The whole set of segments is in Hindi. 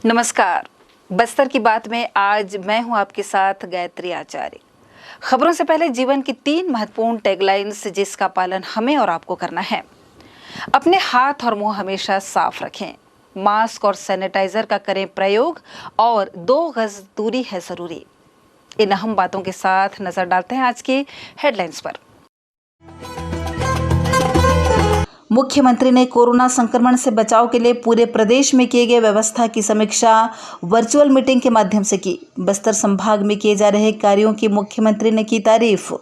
नमस्कार। बस्तर की बात में आज मैं हूं आपके साथ गायत्री आचार्य। खबरों से पहले जीवन की 3 महत्वपूर्ण टैगलाइन्स जिसका पालन हमें और आपको करना है। अपने हाथ और मुंह हमेशा साफ रखें, मास्क और सैनिटाइजर का करें प्रयोग और 2 गज दूरी है जरूरी। इन अहम बातों के साथ नजर डालते हैं आज की हेडलाइंस पर। मुख्यमंत्री ने कोरोना संक्रमण से बचाव के लिए पूरे प्रदेश में किए गए व्यवस्था की समीक्षा वर्चुअल मीटिंग के माध्यम से की। बस्तर संभाग में किए जा रहे कार्यों की मुख्यमंत्री ने की तारीफ।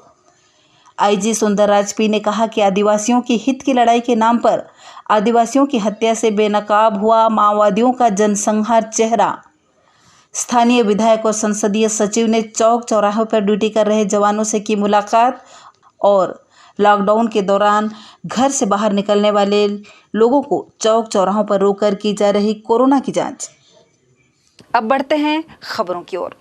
आईजी सुंदरराज पी ने कहा कि आदिवासियों की हित की लड़ाई के नाम पर आदिवासियों की हत्या से बेनकाब हुआ माओवादियों का जनसंहार चेहरा। स्थानीय विधायक और संसदीय सचिव ने चौक चौराहों पर ड्यूटी कर रहे जवानों से की मुलाकात और लॉकडाउन के दौरान घर से बाहर निकलने वाले लोगों को चौक चौराहों पर रोककर की जा रही कोरोना की जांच। अब बढ़ते हैं खबरों की ओर।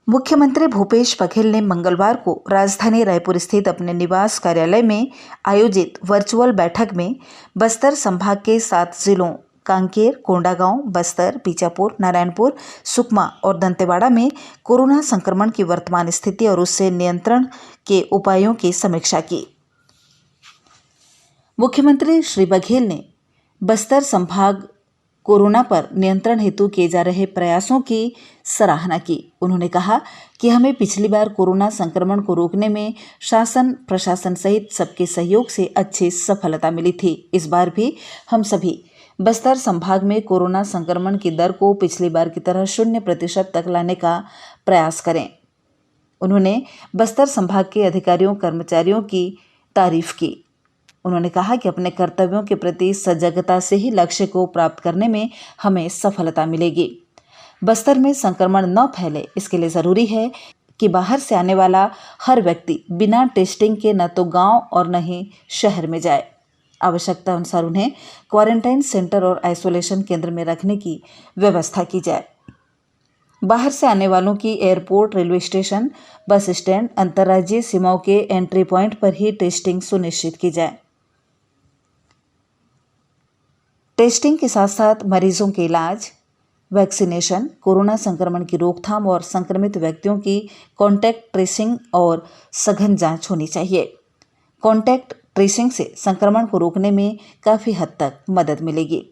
मुख्यमंत्री भूपेश बघेल ने मंगलवार को राजधानी रायपुर स्थित अपने निवास कार्यालय में आयोजित वर्चुअल बैठक में बस्तर संभाग के 7 जिलों कांकेर, कोंडागांव, बस्तर, बीजापुर, नारायणपुर, सुकमा और दंतेवाड़ा में कोरोना संक्रमण की वर्तमान स्थिति और उससे नियंत्रण के उपायों की समीक्षा की। मुख्यमंत्री श्री बघेल ने बस्तर संभाग कोरोना पर नियंत्रण हेतु किए जा रहे प्रयासों की सराहना की। उन्होंने कहा कि हमें पिछली बार कोरोना संक्रमण को रोकने में शासन प्रशासन सहित सबके सहयोग से अच्छी सफलता मिली थी। इस बार भी हम सभी बस्तर संभाग में कोरोना संक्रमण की दर को पिछली बार की तरह 0% तक लाने का प्रयास करें। उन्होंने बस्तर संभाग के अधिकारियों कर्मचारियों की तारीफ की। उन्होंने कहा कि अपने कर्तव्यों के प्रति सजगता से ही लक्ष्य को प्राप्त करने में हमें सफलता मिलेगी। बस्तर में संक्रमण न फैले इसके लिए जरूरी है कि बाहर से आने वाला हर व्यक्ति बिना टेस्टिंग के न तो गांव और न ही शहर में जाए। आवश्यकता अनुसार उन्हें क्वारंटाइन सेंटर और आइसोलेशन केंद्र में रखने की व्यवस्था की जाए। बाहर से आने वालों की airport, railway station, bus stand, अंतर्राज्यीय सीमाओं के एंट्री पॉइंट पर ही टेस्टिंग सुनिश्चित की जाए। टेस्टिंग के साथ साथ मरीजों के इलाज, वैक्सीनेशन, कोरोना संक्रमण की रोकथाम और संक्रमित व्यक्तियों की कॉन्टैक्ट ट्रेसिंग और सघन जांच होनी चाहिए। कॉन्टैक्ट ट्रेसिंग से संक्रमण को रोकने में काफ़ी हद तक मदद मिलेगी।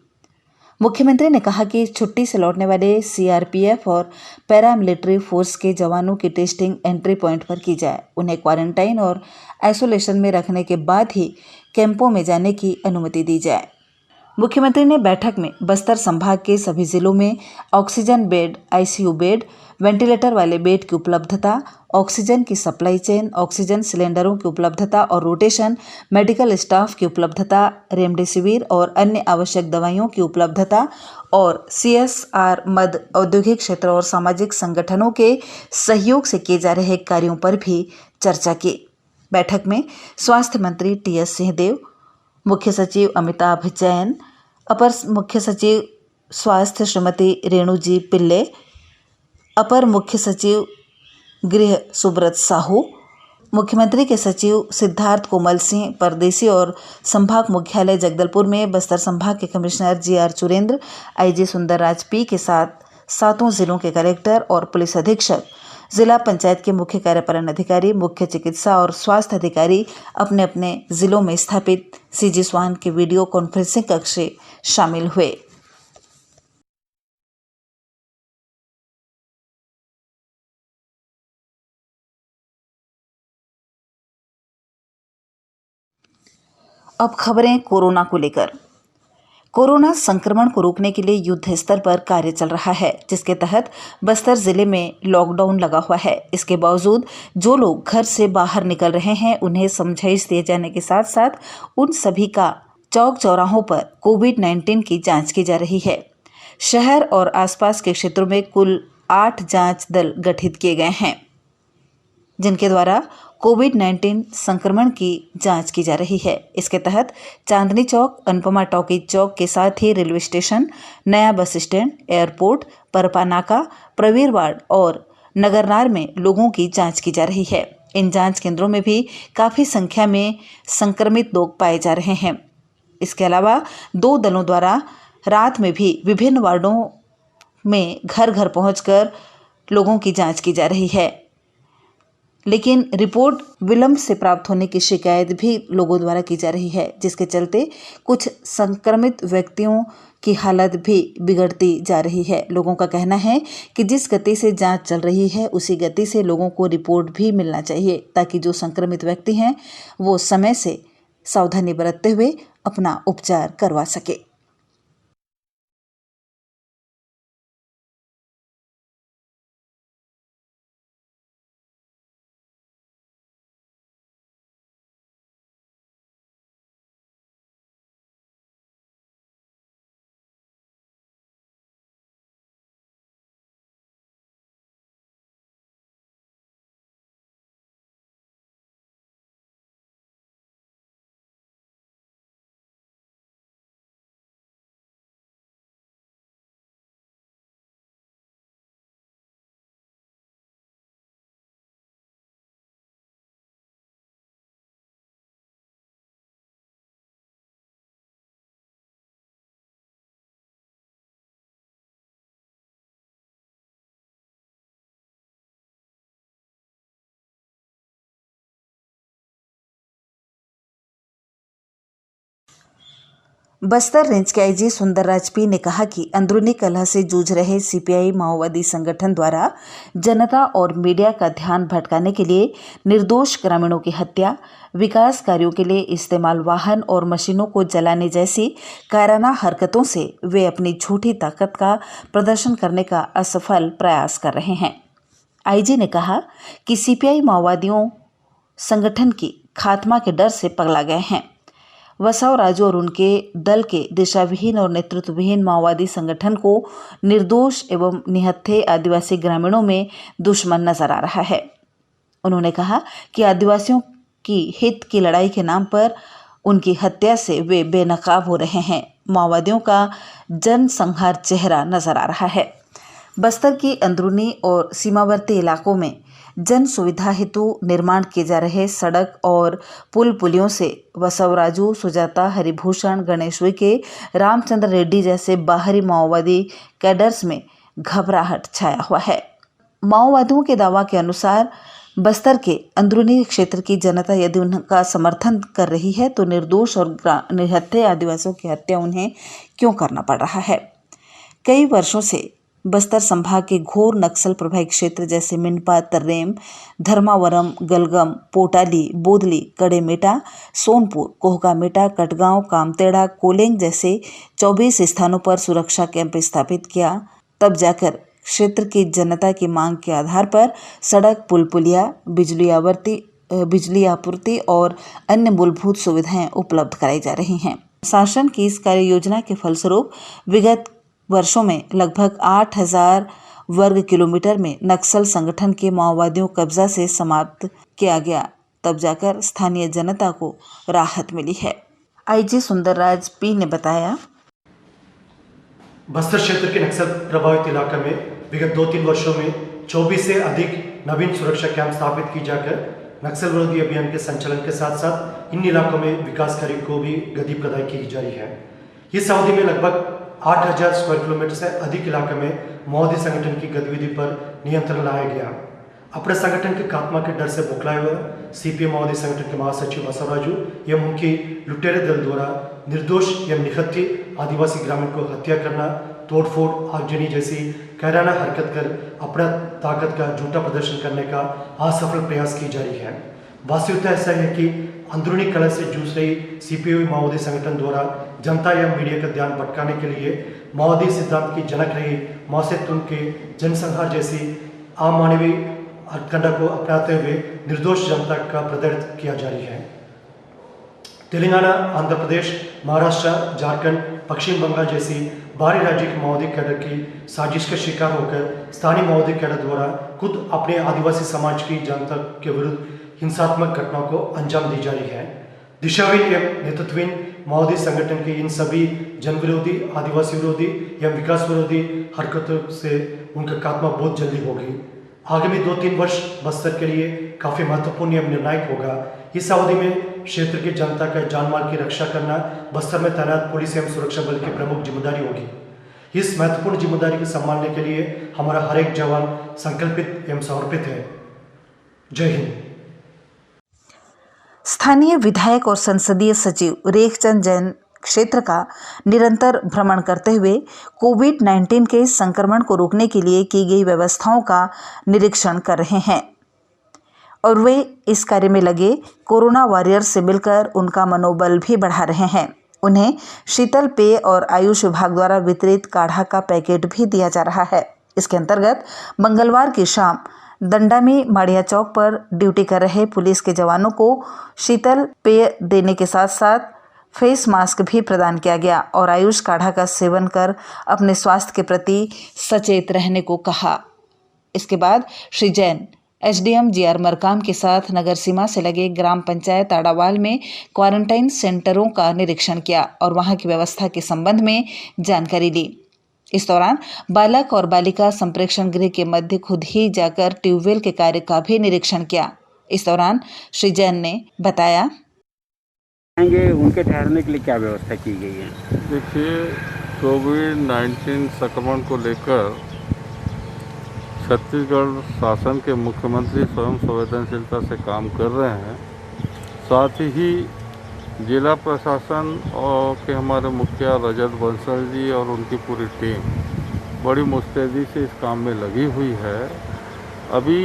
मुख्यमंत्री ने कहा कि छुट्टी से लौटने वाले सीआरपीएफ और पैरामिलिट्री फोर्स के जवानों की टेस्टिंग एंट्री पॉइंट पर की जाए। उन्हें क्वारंटाइन और आइसोलेशन में रखने के बाद ही कैंपों में जाने की अनुमति दी जाए। मुख्यमंत्री ने बैठक में बस्तर संभाग के सभी जिलों में oxygen bed, ICU bed, ventilator वाले बेड की उपलब्धता, ऑक्सीजन की सप्लाई चेन, ऑक्सीजन सिलेंडरों की उपलब्धता और रोटेशन, मेडिकल स्टाफ की उपलब्धता, रेमडेसिविर और अन्य आवश्यक दवाइयों की उपलब्धता और सीएसआर मद औद्योगिक क्षेत्र और सामाजिक संगठनों के सहयोग से किए जा रहे कार्यों पर भी चर्चा की। बैठक में स्वास्थ्य मंत्री टीएस सिंहदेव, मुख्य सचिव अमिताभ जैन, अपर मुख्य सचिव स्वास्थ्य श्रीमती रेणु जी पिल्ले, अपर मुख्य सचिव गृह सुब्रत साहू, मुख्यमंत्री के सचिव सिद्धार्थ कोमल सिंह परदेसी और संभाग मुख्यालय जगदलपुर में बस्तर संभाग के commissioner GR Churendra, IG Sundarraj P के साथ 7 जिलों के कलेक्टर और पुलिस अधीक्षक, जिला पंचायत के मुख्य कार्यपालन अधिकारी, मुख्य चिकित्सा और स्वास्थ्य अधिकारी अपने अपने जिलों में स्थापित सीजी स्वान के वीडियो कॉन्फ्रेंसिंग कक्ष से शामिल हुए। अब खबरें कोरोना को लेकर। कोरोना संक्रमण को रोकने के लिए युद्ध स्तर पर कार्य चल रहा है, जिसके तहत बस्तर जिले में लॉकडाउन लगा हुआ है। इसके बावजूद जो लोग घर से बाहर निकल रहे हैं उन्हें समझाइश दिए जाने के साथ साथ उन सभी का चौक चौराहों पर कोविड-19 की जांच की जा रही है। शहर और आसपास के क्षेत्रों में कुल 8 जांच दल गठित किए गए हैं, जिनके द्वारा कोविड-19 संक्रमण की जांच की जा रही है। इसके तहत चांदनी चौक, अनुपमा टॉकीज चौक के साथ ही रेलवे स्टेशन, नया बस स्टैंड, एयरपोर्ट, परपा नाका, प्रवीरवाड़ और नगरनार में लोगों की जांच की जा रही है। इन जांच केंद्रों में भी काफ़ी संख्या में संक्रमित लोग पाए जा रहे हैं। इसके अलावा 2 दलों द्वारा रात में भी विभिन्न वार्डों में घर घर पहुंचकर लोगों की जांच की जा रही है, लेकिन रिपोर्ट विलंब से प्राप्त होने की शिकायत भी लोगों द्वारा की जा रही है, जिसके चलते कुछ संक्रमित व्यक्तियों की हालत भी बिगड़ती जा रही है। लोगों का कहना है कि जिस गति से जांच चल रही है उसी गति से लोगों को रिपोर्ट भी मिलना चाहिए, ताकि जो संक्रमित व्यक्ति हैं वो समय से सावधानी बरतते हुए अपना उपचार करवा सके। बस्तर रेंज के आईजी सुंदरराज पी ने कहा कि अंदरूनी कलह से जूझ रहे सीपीआई माओवादी संगठन द्वारा जनता और मीडिया का ध्यान भटकाने के लिए निर्दोष ग्रामीणों की हत्या, विकास कार्यों के लिए इस्तेमाल वाहन और मशीनों को जलाने जैसी कायराना हरकतों से वे अपनी झूठी ताकत का प्रदर्शन करने का असफल प्रयास कर रहे हैं। आईजी ने कहा कि सीपीआई माओवादियों संगठन की खात्मा के डर से पगला गए हैं। वसाव राजू और उनके दल के दिशाविहीन और नेतृत्वविहीन माओवादी संगठन को निर्दोष एवं निहत्थे आदिवासी ग्रामीणों में दुश्मन नजर आ रहा है। उन्होंने कहा कि आदिवासियों की हित की लड़ाई के नाम पर उनकी हत्या से वे बेनकाब हो रहे हैं। माओवादियों का जनसंहार चेहरा नजर आ रहा है। बस्तर की अंदरूनी और सीमावर्ती इलाकों में जन सुविधा हेतु निर्माण किए जा रहे सड़क और पुल पुलियों से बसवराजू, सुजाता, हरिभूषण, गणेश के, रामचंद्र रेड्डी जैसे बाहरी माओवादी कैडर्स में घबराहट छाया हुआ है। माओवादियों के दावा के अनुसार बस्तर के अंदरूनी क्षेत्र की जनता यदि उनका समर्थन कर रही है तो निर्दोष और निहत्थे आदिवासियों की हत्या उन्हें क्यों करना पड़ रहा है। कई वर्षों से बस्तर संभाग के घोर नक्सल प्रभावित क्षेत्र जैसे मिनपा, तर्रेम, धर्मावरम, गलगम, पोटाली, बोदली, कड़ेमेटा, सोनपुर, कोहकामेटा, कटगांव, कामतेड़ा, कोलेंग जैसे 24 स्थानों पर सुरक्षा कैंप स्थापित किया। तब जाकर क्षेत्र की जनता की मांग के आधार पर सड़क, पुल पुलिया, बिजली आपूर्ति और अन्य मूलभूत सुविधाएं उपलब्ध कराई जा रही हैं। शासन की इस कार्य योजना के फलस्वरूप विगत वर्षों में लगभग 8,000 वर्ग किलोमीटर में नक्सल संगठन के माओवादियों कब्जा से समाप्त किया गया। तब जाकर स्थानीय जनता को राहत मिली है। आईजी सुंदरराज पी ने बताया, बस्तर क्षेत्र के नक्सल प्रभावित इलाके में विगत 2-3 वर्षों में 24 से अधिक नवीन सुरक्षा कैंप स्थापित की जाकर नक्सल विरोधी अभियान के संचालन के साथ साथ इन इलाकों में विकास कार्य को भी गति प्रदान की जा रही है। इस अवधि में लगभग 8,000 स्क्वायर किलोमीटर से अधिक इलाके में माओवादी संगठन की गतिविधि पर नियंत्रण लाया गया। अपने संगठन के खात्मा के डर से बौखलाए हुए सीपीएम माओवादी संगठन के महासचिव बसवराजू एवं उनकी लुटेरे दल द्वारा निर्दोष एवं निहत्थे आदिवासी ग्रामीण को हत्या करना, तोड़फोड़, आगजनी जैसी कायराना हरकत कर अपना ताकत का झूठा प्रदर्शन करने का असफल प्रयास की जा रही है। वास्तविकता ऐसा है कि अंदरूनी कलह से जूझ रही सीपीआई माओवादी संगठन द्वारा जनता या मीडिया का ध्यान भटकाने के लिए माओवादी सिद्धांत की जनक रही माओ से तुम के जनसंहार जैसी अमानवीय हथकंडा को अपनाते हुए निर्दोष जनता का प्रदर्शन किया जा रही है। तेलंगाना, आंध्र प्रदेश, महाराष्ट्र, झारखंड, पश्चिम बंगाल जैसी बाहरी राज्य के माओवादी कैडर की साजिश का शिकार होकर स्थानीय माओवादी कैडर द्वारा खुद अपने आदिवासी समाज की जनता के विरुद्ध हिंसात्मक घटनाओं को अंजाम दी जा रही है। दिशाहीन एवं नेतृत्वहीन माओवादी संगठन के इन सभी जन विरोधी, आदिवासी विरोधी एवं विकास विरोधी हरकतों से उनका खात्मा बहुत जल्दी होगी। आगामी 2-3 वर्ष बस्तर के लिए काफ़ी महत्वपूर्ण एवं निर्णायक होगा। इस अवधि में क्षेत्र की जनता का जान माल की रक्षा करना बस्तर में तैनात पुलिस एवं सुरक्षा बल की प्रमुख जिम्मेदारी होगी। इस महत्वपूर्ण जिम्मेदारी को संभालने के लिए हमारा हर एक जवान संकल्पित एवं समर्पित है। जय हिंद। स्थानीय विधायक और संसदीय सचिव रेखचंद जैन क्षेत्र का निरंतर भ्रमण करते हुए कोविड-19 के संक्रमण को रोकने के लिए की गई व्यवस्थाओं का निरीक्षण कर रहे हैं और वे इस कार्य में लगे कोरोना वॉरियर्स से मिलकर उनका मनोबल भी बढ़ा रहे हैं। उन्हें शीतल पेय और आयुष विभाग द्वारा वितरित काढ़ा का पैकेट भी दिया जा रहा है। इसके अंतर्गत मंगलवार की शाम दंडामी माड़िया चौक पर ड्यूटी कर रहे पुलिस के जवानों को शीतल पेय देने के साथ साथ फेस मास्क भी प्रदान किया गया और आयुष काढ़ा का सेवन कर अपने स्वास्थ्य के प्रति सचेत रहने को कहा। इसके बाद श्री जैन एसडीएम जीआर मरकाम के साथ नगर सीमा से लगे ग्राम पंचायत आड़ावाल में क्वारंटाइन सेंटरों का निरीक्षण किया और वहां की व्यवस्था के संबंध में जानकारी ली। इस दौरान बालक और बालिका संप्रेक्षण गृह के मध्य खुद ही जाकर ट्यूबवेल के कार्य का भी निरीक्षण किया। इस दौरान श्री जैन ने बताया, उनके ठहरने के लिए क्या व्यवस्था की गई है? देखिए, कोविड-19 संक्रमण को लेकर छत्तीसगढ़ शासन के मुख्यमंत्री स्वयं संवेदनशीलता से काम कर रहे हैं। साथ ही जिला प्रशासन और के हमारे मुखिया रजत बंसल जी और उनकी पूरी टीम बड़ी मुस्तैदी से इस काम में लगी हुई है। अभी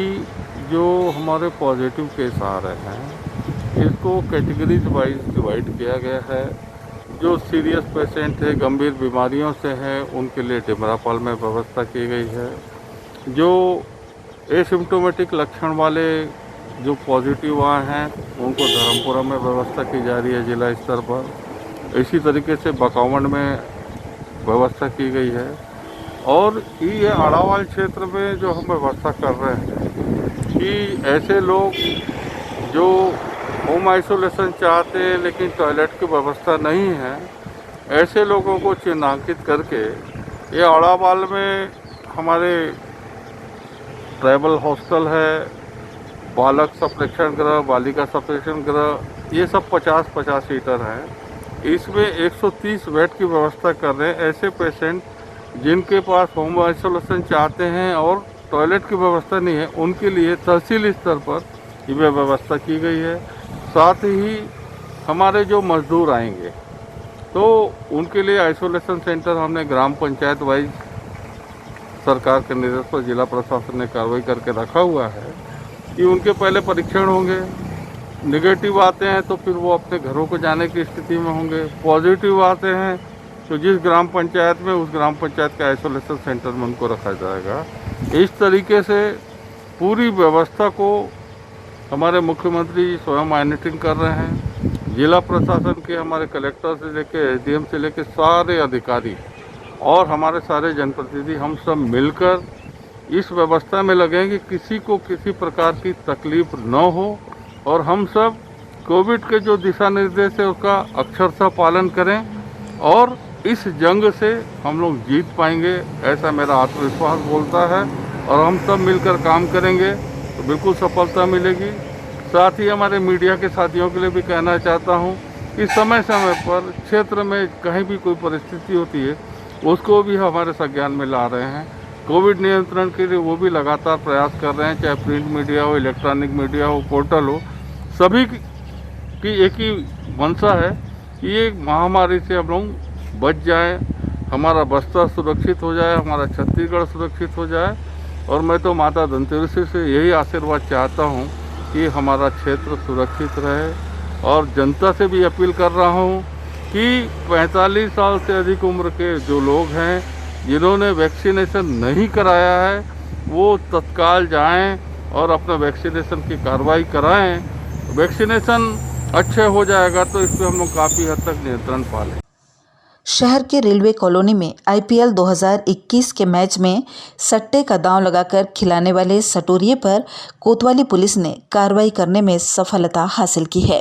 जो हमारे पॉजिटिव केस आ रहे हैं इसको कैटेगरीज वाइज डिवाइड किया गया है। जो सीरियस पेशेंट है, गंभीर बीमारियों से हैं, उनके लिए डिमरापाल में व्यवस्था की गई है। जो एसिम्प्टोमेटिक लक्षण वाले जो पॉजिटिव आए हैं उनको धर्मपुरा में व्यवस्था की जा रही है जिला स्तर पर। इसी तरीके से बकावंड में व्यवस्था की गई है और ये आड़ावाल क्षेत्र में जो हम व्यवस्था कर रहे हैं कि ऐसे लोग जो होम आइसोलेशन चाहते हैं लेकिन टॉयलेट की व्यवस्था नहीं है, ऐसे लोगों को चिन्हांकित करके ये आड़ावाल में हमारे ट्राइबल हॉस्टल है, बालक संप्रेक्षण गृह, बालिका संप्रेक्षण गृह, ये सब 50-50 सीटर हैं। इसमें 130 बेड की व्यवस्था कर रहे हैं। ऐसे पेशेंट जिनके पास होम आइसोलेशन चाहते हैं और टॉयलेट की व्यवस्था नहीं है, उनके लिए तहसील स्तर पर ये व्यवस्था की गई है। साथ ही हमारे जो मजदूर आएंगे तो उनके लिए आइसोलेशन सेंटर हमने ग्राम पंचायत वाइज सरकार के निर्देश पर जिला प्रशासन ने कार्रवाई करके रखा हुआ है कि उनके पहले परीक्षण होंगे, नेगेटिव आते हैं तो फिर वो अपने घरों को जाने की स्थिति में होंगे, पॉजिटिव आते हैं तो जिस ग्राम पंचायत में उस ग्राम पंचायत के आइसोलेशन सेंटर में उनको रखा जाएगा। इस तरीके से पूरी व्यवस्था को हमारे मुख्यमंत्री स्वयं मॉनिटरिंग कर रहे हैं। जिला प्रशासन के हमारे कलेक्टर से लेकर एसडीएम से लेकर सारे अधिकारी और हमारे सारे जनप्रतिनिधि हम सब मिलकर इस व्यवस्था में लगे कि किसी को किसी प्रकार की तकलीफ न हो और हम सब कोविड के जो दिशा निर्देश है उसका अक्षरशः पालन करें और इस जंग से हम लोग जीत पाएंगे, ऐसा मेरा आत्मविश्वास बोलता है। और हम सब मिलकर काम करेंगे तो बिल्कुल सफलता मिलेगी। साथ ही हमारे मीडिया के साथियों के लिए भी कहना चाहता हूँ कि समय समय पर क्षेत्र में कहीं भी कोई परिस्थिति होती है उसको भी हमारे संज्ञान में ला रहे हैं। कोविड नियंत्रण के लिए वो भी लगातार प्रयास कर रहे हैं, चाहे प्रिंट मीडिया हो, इलेक्ट्रॉनिक मीडिया हो, पोर्टल हो, सभी की एक ही मंशा है कि ये महामारी से हम लोग बच जाएं, हमारा बस्तर सुरक्षित हो जाए, हमारा छत्तीसगढ़ सुरक्षित हो जाए। और मैं तो माता धनतेरसी से यही आशीर्वाद चाहता हूँ कि हमारा क्षेत्र सुरक्षित रहे और जनता से भी अपील कर रहा हूँ कि 45 साल से अधिक उम्र के जो लोग हैं जिन्होंने वैक्सीनेशन नहीं कराया है वो तत्काल जाएं और अपना वैक्सीनेशन की कार्रवाई कराएं। वैक्सीनेशन अच्छे हो जाएगा तो इस पर हम लोग काफ़ी हद तक नियंत्रण पा लें। शहर के रेलवे कॉलोनी में आईपीएल 2021 के मैच में सट्टे का दांव लगाकर खिलाने वाले सटोरिये पर कोतवाली पुलिस ने कार्रवाई करने में सफलता हासिल की है।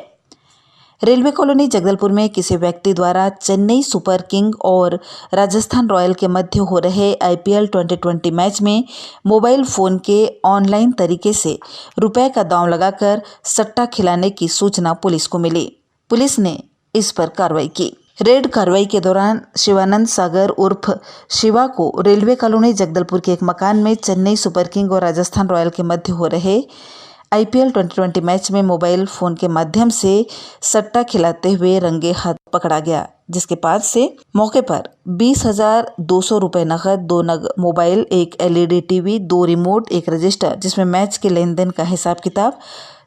रेलवे कॉलोनी जगदलपुर में किसी व्यक्ति द्वारा चेन्नई सुपर किंग और राजस्थान रॉयल के मध्य हो रहे आईपीएल 2020 मैच में मोबाइल फोन के ऑनलाइन तरीके से रुपए का दांव लगाकर सट्टा खिलाने की सूचना पुलिस को मिली। पुलिस ने इस पर कार्रवाई की। रेड कार्रवाई के दौरान शिवानंद सागर उर्फ शिवा को रेलवे कॉलोनी जगदलपुर के एक मकान में चेन्नई सुपर किंग और राजस्थान रॉयल के मध्य हो रहे आईपीएल 2020 मैच में मोबाइल फोन के माध्यम से सट्टा खिलाते हुए रंगे हाथ पकड़ा गया, जिसके पास से मौके पर 20,200 रुपए नकद, 2 नग मोबाइल, एक एलईडी टीवी, 2 रिमोट, एक रजिस्टर जिसमें मैच के लेन देन का हिसाब किताब,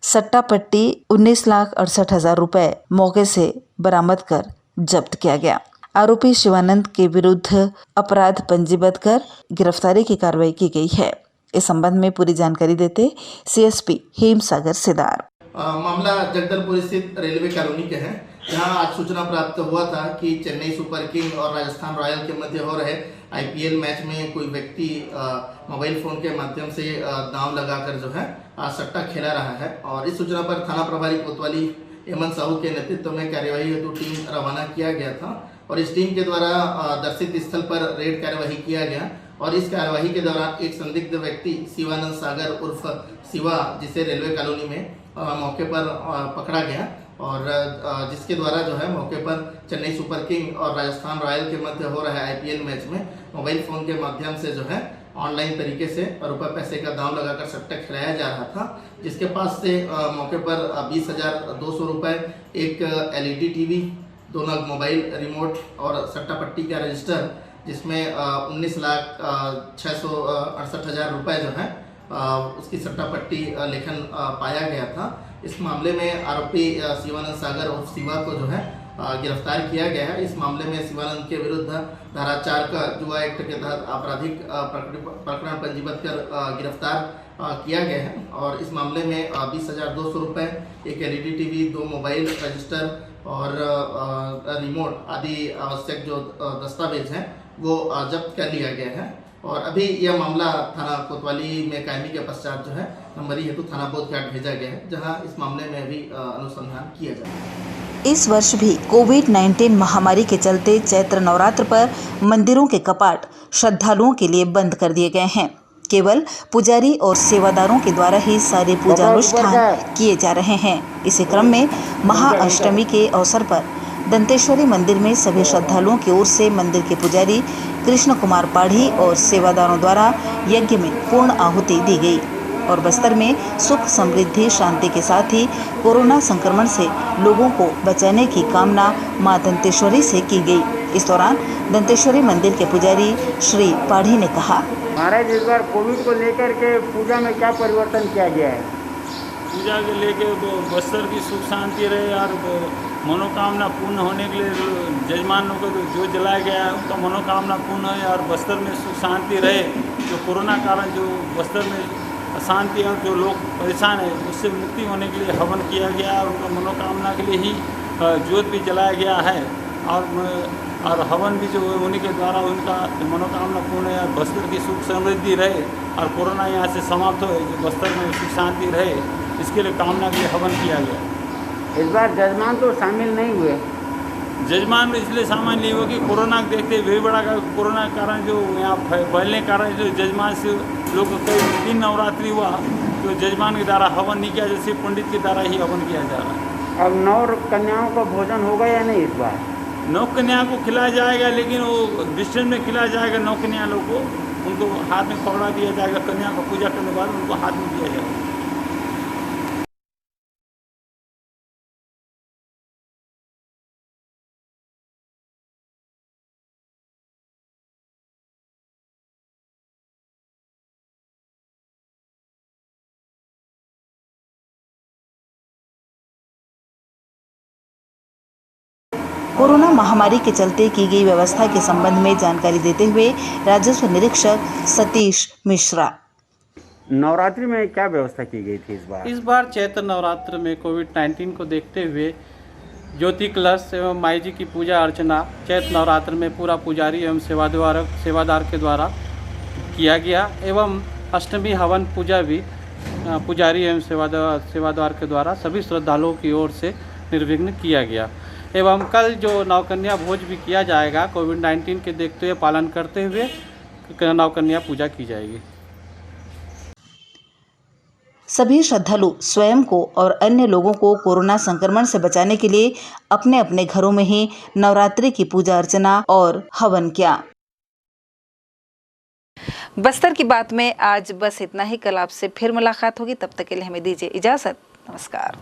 सट्टा पट्टी 19,68,000 रुपए मौके से बरामद कर जब्त किया गया। आरोपी शिवानंद के विरुद्ध अपराध पंजीबद्ध कर गिरफ्तारी की कार्रवाई की गई है। इस संबंध में पूरी जानकारी देते सीएसपी हेमसागर सिदार। मामला जगदलपुर स्थित रेलवे कॉलोनी के हैं, जहां आज सूचना प्राप्त हुआ था कि चेन्नई सुपर किंग और राजस्थान रॉयल के मध्य हो रहे आईपीएल मैच में कोई व्यक्ति मोबाइल फोन के माध्यम से दांव लगाकर जो है सट्टा खेला रहा है। और इस सूचना पर थाना प्रभारी कोतवाली हेमंत साहू के नेतृत्व में कार्यवाही हेतु टीम रवाना किया गया था और इस टीम के द्वारा दर्शित स्थल पर रेड कार्यवाही किया गया। और इस कार्यवाही के दौरान एक संदिग्ध व्यक्ति शिवानंद सागर उर्फ शिवा, जिसे रेलवे कॉलोनी में मौके पर पकड़ा गया और जिसके द्वारा जो है मौके पर चेन्नई सुपर किंग और राजस्थान रॉयल के मध्य हो रहे आईपीएल मैच में मोबाइल फोन के माध्यम से जो है ऑनलाइन तरीके से रुपये पैसे का दांव लगाकर सट्टा खिलाया जा रहा था, जिसके पास से मौके पर 20,200 रुपये, एक एलईडी टीवी, 2 नग मोबाइल, रिमोट और सट्टा पट्टी का रजिस्टर जिसमें 19,68,000 रुपये जो है उसकी सट्टा पट्टी लेखन पाया गया था। इस मामले में आरोपी शिवानंद सागर और शिवा को जो है गिरफ्तार किया गया है। इस मामले में शिवानंद के विरुद्ध धारा 4 का जुआ एक्ट के तहत आपराधिक प्रकरण पंजीबद्ध कर गिरफ्तार किया गया है। और इस मामले में 20,200 रुपये, एक एलईडी टीवी, 2 मोबाइल, रजिस्टर और रिमोट आदि आवश्यक जो दस्तावेज हैं वो जब्त कर लिया गया है। और अभी यह मामला थाना कोतवाली में कायमी के पश्चात जो है नंबरी हेतु थाना बोधघाट भेजा गया है, जहां इस मामले में अभी अनुसंधान किया जा रहा है। इस वर्ष भी कोविड-19 महामारी के चलते चैत्र नवरात्र पर मंदिरों के कपाट श्रद्धालुओं के लिए बंद कर दिए गए हैं। केवल पुजारी और सेवादारों के द्वारा ही सारे पूजा अनुष्ठान किए जा रहे हैं। इसी क्रम में महाअष्टमी के अवसर पर दंतेश्वरी मंदिर में सभी श्रद्धालुओं की ओर से मंदिर के पुजारी कृष्ण कुमार पाढ़ी और सेवादारों द्वारा यज्ञ में पूर्ण आहुति दी गई और बस्तर में सुख, समृद्धि, शांति के साथ ही कोरोना संक्रमण से लोगों को बचाने की कामना मां दंतेश्वरी से की गई। इस दौरान दंतेश्वरी मंदिर के पुजारी श्री पाढ़ी ने कहा, महाराज इस बार कोविड को लेकर के पूजा में क्या परिवर्तन किया गया है? पूजा के लेके बस्तर की सुख शांति रहे और मनोकामना पूर्ण होने के लिए जजमानों को जो जलाया गया है उनका मनोकामना पूर्ण है और बस्तर में सुख शांति रहे। जो कोरोना कारण जो बस्तर में अशांति और जो लोग परेशान है उससे मुक्ति होने के लिए हवन किया गया और उनका मनोकामना के लिए ही ज्योत भी जलाया गया है और हवन भी जो होने के द्वारा उनका मनोकामना पूर्ण है। बस्तर की सुख समृद्धि रहे और कोरोना यहाँ से समाप्त हो, जो बस्तर में सुख शांति रहे, इसके लिए कामना के लिए हवन किया गया। इस बार जजमान तो शामिल नहीं हुए। जजमान इसलिए शामिल नहीं हुआ कि कोरोना को देखते हुए बड़ा कोरोना के कारण जो यहाँ फैलने के कारण जो जजमान से लोग कई 3 नवरात्रि हुआ तो जजमान के द्वारा हवन नहीं किया, जैसे पंडित के द्वारा ही हवन किया जा रहा है। अब 9 कन्याओं का भोजन होगा या नहीं इस बार? 9 कन्या को खिलाया जाएगा, लेकिन वो डिस्टेंस में खिलाया जाएगा। 9 कन्या लोग को उनको हाथ में पकड़ा दिया जाएगा। कन्या को पूजा करने के बाद उनको हाथ में दिया जाएगा। कोरोना महामारी के चलते की गई व्यवस्था के संबंध में जानकारी देते हुए राजस्व निरीक्षक सतीश मिश्रा, नवरात्रि में क्या व्यवस्था की गई थी इस बार? इस बार चैत्र नवरात्र में कोविड-19 को देखते हुए ज्योति कलश एवं माई जी की पूजा अर्चना चैत्र नवरात्र में पूरा पुजारी एवं सेवादार के द्वारा किया गया एवं अष्टमी हवन पूजा भी पुजारी एवं सेवादार के द्वारा सभी श्रद्धालुओं की ओर से निर्विघ्न किया गया। एवं कल जो नवकन्या भोज भी किया जाएगा, कोविड-19 के देखते हुए पालन करते हुए नवकन्या पूजा की जाएगी। सभी श्रद्धालु स्वयं को और अन्य लोगों को कोरोना संक्रमण से बचाने के लिए अपने अपने घरों में ही नवरात्रि की पूजा अर्चना और हवन किया। बस्तर की बात में आज बस इतना ही। कल आपसे फिर मुलाकात होगी, तब तक के लिए हमें दीजिए इजाजत। नमस्कार।